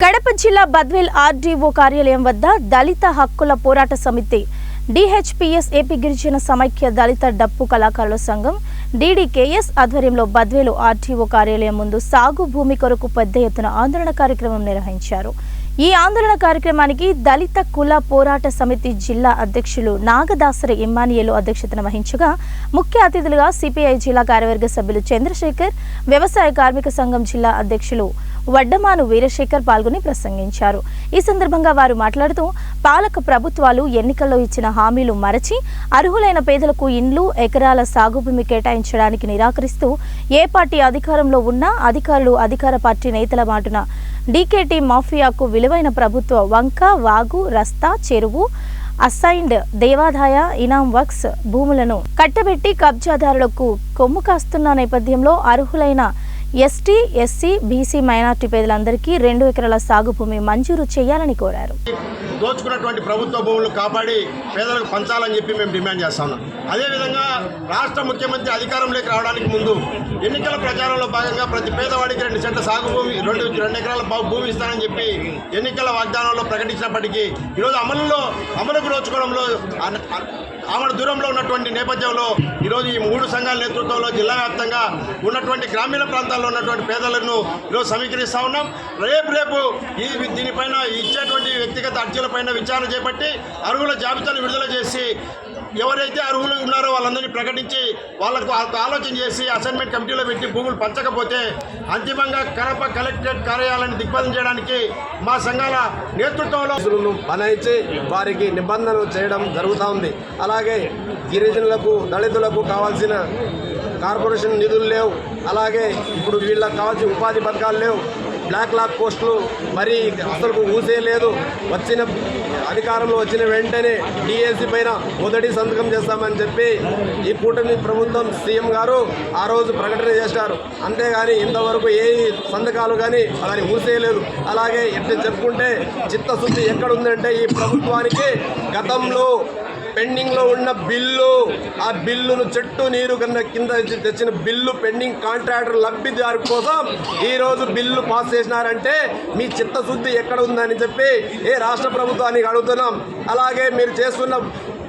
కడప జిల్లా బద్వేల్ ఆర్డీఓ కార్యాలయం వద్ద దళిత హక్కుల పోరాట సమితి డిహెచ్పిఎస్ ఏపీ గిరిజన సమైక్య దళిత డప్పు కళాకారుల సంఘం డీడీకేఎస్ ఆధ్వర్యంలో బద్వేలు ఆర్డీఓ కార్యాలయం ముందు సాగు భూమి కొరకు పెద్ద ఎత్తున ఆందోళన కార్యక్రమం నిర్వహించారు। ఈ ఆందోళన కార్యక్రమానికి దళిత కుల పోరాట సమితి జిల్లా అధ్యక్షులు నాగదాసరి ఇమ్మానియేలు అధ్యక్షతన వహించగా ముఖ్య అతిథులుగా సిపిఐ జిల్లా కార్యవర్గ సభ్యులు చంద్రశేఖర్, వ్యవసాయ కార్మిక సంఘం జిల్లా అధ్యక్షులు వడ్డమాను వీరశేఖర్ పాల్గొని ప్రసంగించారు। ఈ సందర్భంగా వారు మాట్లాడుతూ పాలక ప్రభుత్వాలు ఎన్నికల్లో ఇచ్చిన హామీలు మరచి అర్హులైన పేదలకు ఇండ్లు, ఎకరాల సాగు భూమి కేటాయించడానికి నిరాకరిస్తూ ఏ పార్టీ అధికారంలో ఉన్నా అధికారులు అధికార పార్టీ నేతల మాటున డీకేటీ మాఫియాకు విలువైన ప్రభుత్వ వంక, వాగు, రస్తా, చెరువు, అసైన్డ్ దేవాదాయ, ఇనాం వర్క్స్ భూములను కట్టబెట్టి కబ్జాదారులకు కొమ్ము కాస్తున్న నేపథ్యంలో అర్హులైన ఎస్టీ, ఎస్సీ, బీసీ, మైనార్టీ పేదలందరికీ 2 ఎకరాల సాగు భూమి మంజూరు చేయాలని కోరారు। దోచుకున్నటువంటి ప్రభుత్వ భూములు కాపాడి పేదలకు పంచాలని చెప్పి మేము డిమాండ్ చేస్తున్నాం। అదేవిధంగా రాష్ట్ర ముఖ్యమంత్రి అధికారంలోకి రావడానికి ముందు ఎన్నికల ప్రచారంలో భాగంగా ప్రతి పేదవాడికి 2 సెంట్ల సాగు భూమి, 2 ఎకరాల భూమి ఇస్తానని చెప్పి ఎన్నికల వాగ్దానంలో ప్రకటించినప్పటికీ ఈరోజు అమలుకు నోచుకోవడంలో ఆమె దూరంలో ఉన్నటువంటి నేపథ్యంలో ఈరోజు ఈ 3 సంఘాల నేతృత్వంలో జిల్లా వ్యాప్తంగా ఉన్నటువంటి గ్రామీణ ప్రాంతాల్లో ఉన్నటువంటి పేదలను ఈరోజు సమీకరిస్తూ ఉన్నాం। రేపు దీనిపైన ఇచ్చేటువంటి వ్యక్తిగత అర్జీలపైన విచారణ చేపట్టి అర్హుల జాబితాను విడుదల చేసి ఎవరైతే అర్హులు ఉన్నారో వాళ్ళందరినీ ప్రకటించి వాళ్లకు ఆలోచన చేసి అసైన్మెంట్ కమిటీలో పెట్టి భూములు పంచకపోతే అంతిమంగా కడప కలెక్టరేట్ కార్యాలయాన్ని దిగ్బంధం చేయడానికి మా సంఘాల నేతృత్వంలో బనాయించి వారికి నిబంధనలు చేయడం జరుగుతూ ఉంది। అలాగే గిరిజనులకు, దళితులకు కావాల్సిన కార్పొరేషన్ నిధులు లేవు। అలాగే ఇప్పుడు వీళ్ళకి కావాల్సిన ఉపాధి పథకాలు లేవు। బ్లాక్ లాక్ పోస్టులు మరి అసలు ఊసే లేదు। అధికారంలో వచ్చిన వెంటనే డిఎస్సి పైన మొదటి సంతకం చేస్తామని చెప్పి ఈ కూటమి ప్రభుత్వం సీఎం గారు ఆ రోజు ప్రకటన చేశారు। అంతేగాని ఇంతవరకు ఏ సంతకాలు కానీ దాన్ని ఊసేయలేదు। అలాగే ఎట్లా చెప్పుకుంటే చిత్తశుద్ధి ఎక్కడుందంటే ఈ ప్రభుత్వానికి గతంలో పెండింగ్లో ఉన్న బిల్లు, ఆ బిల్లును చెట్టు నీరు కింద తెచ్చిన బిల్లు పెండింగ్ కాంట్రాక్టర్ లబ్ధిదారు కోసం ఈరోజు బిల్లు పాస్ చేసినారంటే మీ చిత్తశుద్ధి ఎక్కడ ఉందని చెప్పి ఏ రాష్ట్ర ప్రభుత్వానికి అడుగుతున్నాం। అలాగే మీరు చేస్తున్న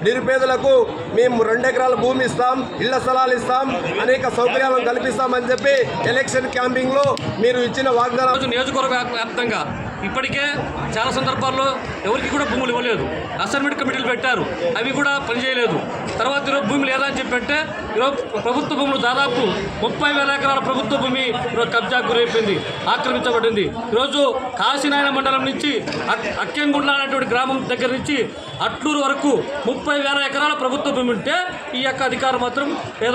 నిరుపేదలకు మేము 2 ఎకరాల భూమి ఇస్తాం, ఇళ్ల స్థలాలు ఇస్తాం, అనేక సౌకర్యాలను కల్పిస్తామని చెప్పి ఎలక్షన్ క్యాంపింగ్లో మీరు ఇచ్చిన వాగ్దానం నియోజకవర్గ వ్యాప్తంగా ఇప్పటికే చాలా సందర్భాల్లో ఎవరికి కూడా భూములు ఇవ్వలేదు। అసైన్మెంట్ కమిటీలు పెట్టారు, అవి కూడా పనిచేయలేదు। తర్వాత ఈరోజు భూమి లేదా అని చెప్పంటే ఈరోజు ప్రభుత్వ భూములు దాదాపు 30,000 ఎకరాల ప్రభుత్వ భూమి ఈరోజు కబ్జాకు గురైపోయింది, ఆక్రమించబడింది। ఈరోజు కాశీనాయన మండలం నుంచి అక్కెంగుండ్ల అనేటువంటి గ్రామం దగ్గర నుంచి అట్లూరు వరకు 30,000 ఎకరాల ప్రభుత్వ భూమి ఉంటే ఈ యొక్క అధికారం మాత్రం పేద